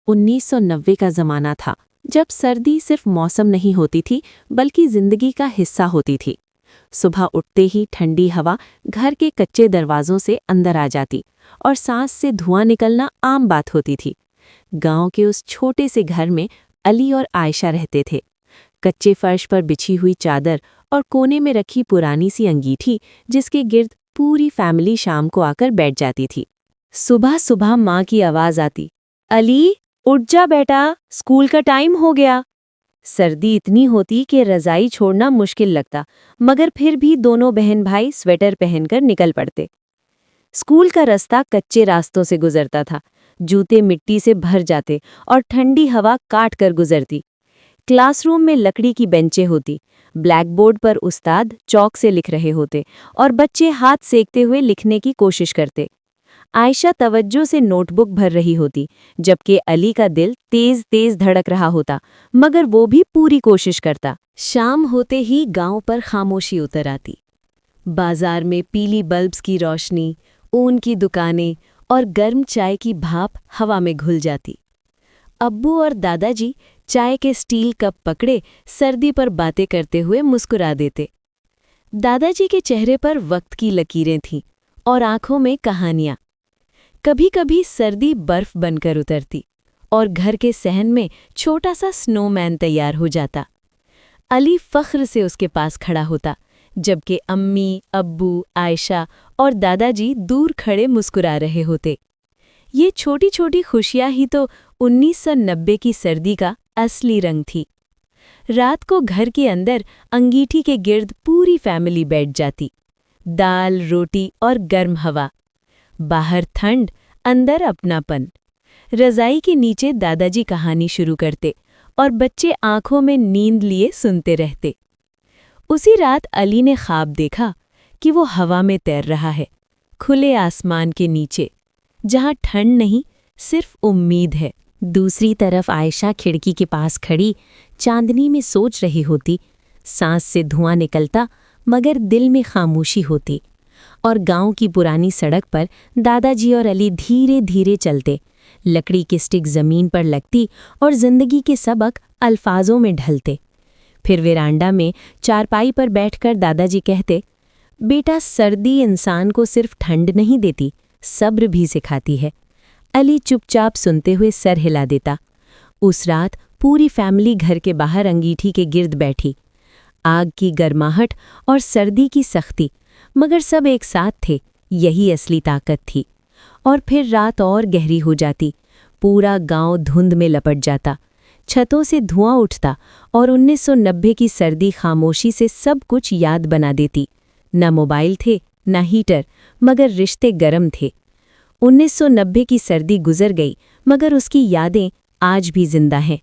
1990 का ज़माना था, जब सर्दी सिर्फ मौसम नहीं होती थी बल्कि ज़िंदगी का हिस्सा होती थी। सुबह उठते ही ठंडी हवा घर के कच्चे दरवाज़ों से अंदर आ जाती और सांस से धुआं निकलना आम बात होती थी। गांव के उस छोटे से घर में अली और आयशा रहते थे। कच्चे फर्श पर बिछी हुई चादर और कोने में रखी पुरानी सी अंगीठी, जिसके गिर्द पूरी फैमिली शाम को आकर बैठ जाती थी। सुबह सुबह माँ की आवाज़ आती, अली उठ जा बेटा, स्कूल का टाइम हो गया। सर्दी इतनी होती कि रज़ाई छोड़ना मुश्किल लगता, मगर फिर भी दोनों बहन भाई स्वेटर पहनकर निकल पड़ते। स्कूल का रास्ता कच्चे रास्तों से गुजरता था, जूते मिट्टी से भर जाते और ठंडी हवा काट कर गुजरती। क्लासरूम में लकड़ी की बेंचें होती, ब्लैक बोर्ड पर उस्ताद चौक से लिख रहे होते और बच्चे हाथ सेकते हुए लिखने की कोशिश करते। आयशा तवज्जो से नोटबुक भर रही होती, जबकि अली का दिल तेज तेज धड़क रहा होता, मगर वो भी पूरी कोशिश करता। शाम होते ही गांव पर खामोशी उतर आती। बाजार में पीली बल्ब्स की रोशनी, ऊन की दुकानें और गर्म चाय की भाप हवा में घुल जाती। अब्बू और दादाजी चाय के स्टील कप पकड़े सर्दी पर बातें करते हुए मुस्कुरा देते। दादाजी के चेहरे पर वक्त की लकीरें थीं और आंखों में कहानियां। कभी कभी सर्दी बर्फ बनकर उतरती और घर के सहन में छोटा सा स्नोमैन तैयार हो जाता। अली फख्र से उसके पास खड़ा होता, जबकि अम्मी, अब्बू, आयशा और दादाजी दूर खड़े मुस्कुरा रहे होते। ये छोटी छोटी खुशियां ही तो 1990 की सर्दी का असली रंग थी। रात को घर के अंदर अंगीठी के गिर्द पूरी फैमिली बैठ जाती। दाल, रोटी और गर्म हवा। बाहर ठंड, अंदर अपनापन। रज़ाई के नीचे दादाजी कहानी शुरू करते और बच्चे आंखों में नींद लिए सुनते रहते। उसी रात अली ने ख्वाब देखा कि वो हवा में तैर रहा है, खुले आसमान के नीचे, जहां ठंड नहीं, सिर्फ उम्मीद है। दूसरी तरफ आयशा खिड़की के पास खड़ी चांदनी में सोच रही होती। सांस से धुआं निकलता, मगर दिल में खामोशी होती। और गांव की पुरानी सड़क पर दादाजी और अली धीरे धीरे चलते। लकड़ी की स्टिक ज़मीन पर लगती और जिंदगी के सबक अल्फाजों में ढलते। फिर वेरांडा में चारपाई पर बैठकर दादाजी कहते, बेटा, सर्दी इंसान को सिर्फ ठंड नहीं देती, सब्र भी सिखाती है। अली चुपचाप सुनते हुए सर हिला देता। उस रात पूरी फैमिली घर के बाहर अंगीठी के गिर्द बैठी। आग की गर्माहट और सर्दी की सख्ती, मगर सब एक साथ थे। यही असली ताकत थी। और फिर रात और गहरी हो जाती। पूरा गांव धुंध में लपट जाता। छतों से धुआं उठता और 1990 की सर्दी खामोशी से सब कुछ याद बना देती। न मोबाइल थे, न हीटर, मगर रिश्ते गर्म थे। 1990 की सर्दी गुजर गई, मगर उसकी यादें आज भी जिंदा हैं।